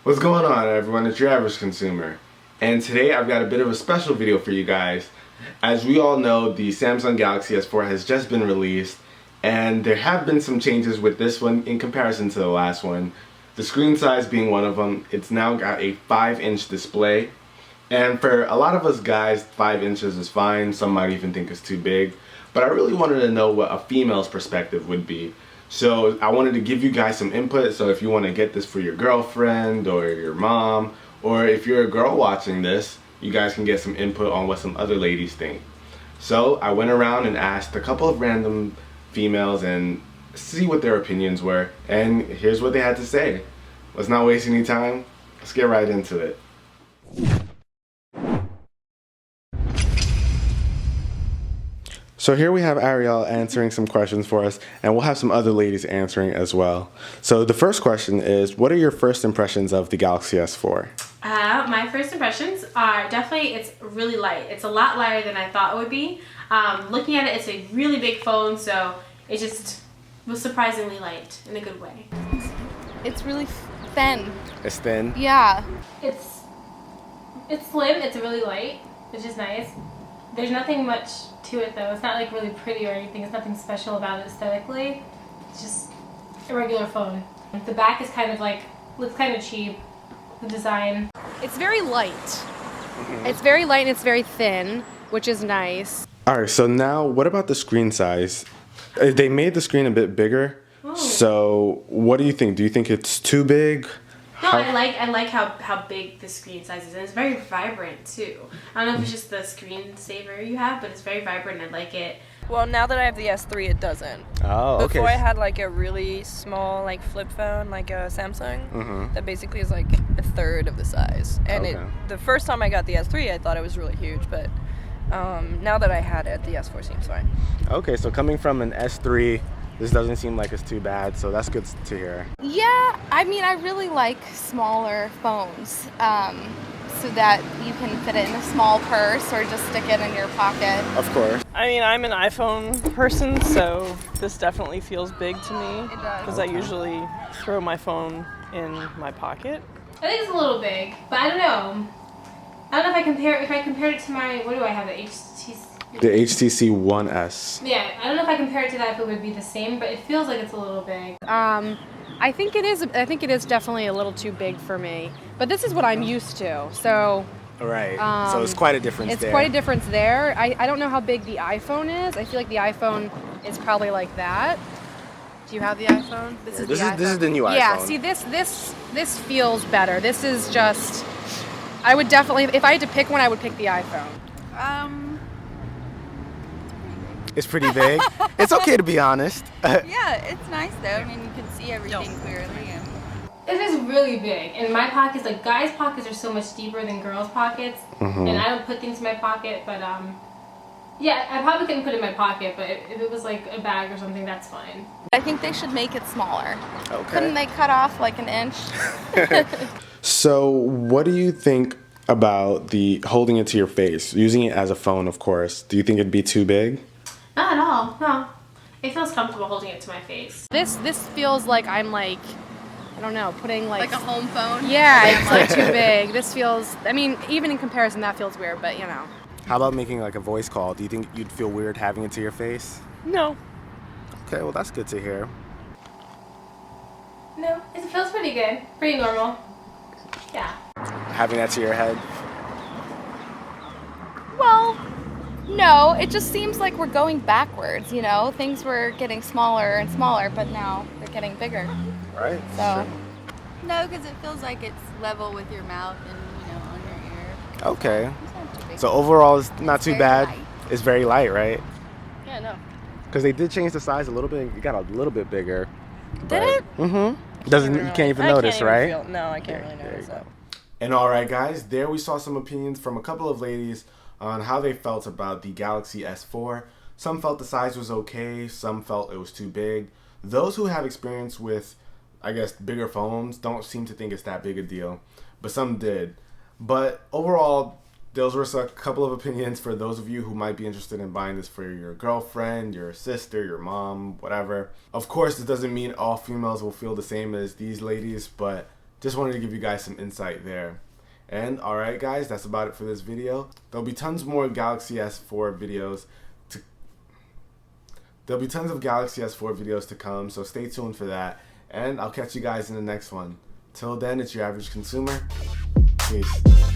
What's going on, everyone? It's your average consumer, and today I've got a bit of a special video for you guys. As we all know, the Samsung Galaxy S4 has just been released, and there have been some changes with this one in comparison to the last one. The screen size being one of them. It's now got a 5-inch display, and for a lot of us guys, 5 inches is fine. Some might even think it's too big, but I really wanted to know what a female's perspective would be. So I wanted to give you guys some input. So if you want to get this for your girlfriend or your mom, or if you're a girl watching this, you guys can get some input on what some other ladies think. So I went around and asked a couple of random females and see what their opinions were, and here's what they had to say. Let's not waste any time. Let's get right into it. So here we have Ariel answering some questions for us, and we'll have some other ladies answering as well. So the first question is, what are your first impressions of the Galaxy S4? My first impressions are definitely it's really light. It's a lot lighter than I thought it would be. Looking at it, it's a really big phone, so it just was surprisingly light in a good way. It's really thin. It's thin? Yeah. It's slim, it's really light, which is nice. There's nothing much to it though. It's not like really pretty or anything. It's nothing special about it aesthetically. It's just a regular phone. The back is kind of like, looks kind of cheap. The design. It's very light. It's very light and it's very thin, which is nice. Alright, so now what about the screen size? They made the screen a bit bigger. Ooh. So what do you think? Do you think it's too big? No, I like how big the screen size is, and it's very vibrant too. I don't know if it's just the screensaver you have, but it's very vibrant. I like it. Well, now that I have the S3, it doesn't. Oh, okay. Before I had like a really small like flip phone, like a Samsung, that basically is like a third of the size. And the first time I got the S3, I thought it was really huge, but now that I had it, the S4 seems fine. Okay, so coming from an S3, this doesn't seem like it's too bad, so that's good to hear. Yeah, I mean, I really like smaller phones so that you can fit it in a small purse or just stick it in your pocket. Of course. I mean, I'm an iPhone person, so this definitely feels big to me. It does. Because I usually throw my phone in my pocket. I think it's a little big, but I don't know. I don't know if I compared it to my, what do I have, the HTC? The HTC One S. Yeah, I don't know if I compare it to that if it would be the same, but it feels like it's a little big. I think it is definitely a little too big for me. But this is what I'm used to. So Right. So it's quite a difference there. it's quite a difference there. I don't know how big the iPhone is. I feel like the iPhone is probably like that. Do you have the iPhone? This is the new iPhone. Yeah, see this feels better. This is just, I would definitely, if I had to pick one, I would pick the iPhone. It's pretty big. It's okay to be honest. Yeah, it's nice though. I mean, you can see everything clearly. And It is really big, and my pockets, like guys' pockets are so much deeper than girls' pockets, and I don't put things in my pocket, but yeah, I probably couldn't put it in my pocket, but if it was like a bag or something, that's fine. I think they should make it smaller. Okay. Couldn't they cut off like an inch? So what do you think about the holding it to your face, using it as a phone, of course? Do you think it'd be too big? Not at all, no. It feels comfortable holding it to my face. This feels like I'm like, I don't know, putting like a home phone. Yeah, it's like too big. This feels, I mean, even in comparison, that feels weird, but you know. How about making like a voice call? Do you think you'd feel weird having it to your face? No. Okay, well that's good to hear. No, it feels pretty good. Pretty normal. Yeah. Having that to your head? Well, no, it just seems like we're going backwards, you know? Things were getting smaller and smaller, but now they're getting bigger. Right. So, No, because it feels like it's level with your mouth and on your ear. Okay. It's not too big. So overall, it's not too very bad. light. It's very light, right? Yeah, no. Because they did change the size a little bit. It got a little bit bigger. Did it? Mm-hmm. Doesn't you can't even notice, right? No, I can't Yeah, really there notice you that. go. And all right, guys, there we saw some opinions from a couple of ladies on how they felt about the Galaxy S4. Some felt the size was okay. Some felt it was too big. Those who have experience with, I guess, bigger phones don't seem to think it's that big a deal, but some did. But overall, those were a couple of opinions for those of you who might be interested in buying this for your girlfriend, your sister, your mom, whatever. Of course, this doesn't mean all females will feel the same as these ladies, but just wanted to give you guys some insight there. And alright guys, that's about it for this video. There'll be tons more Galaxy S4 videos to come, so stay tuned for that. And I'll catch you guys in the next one. Till then, it's your average consumer. Peace.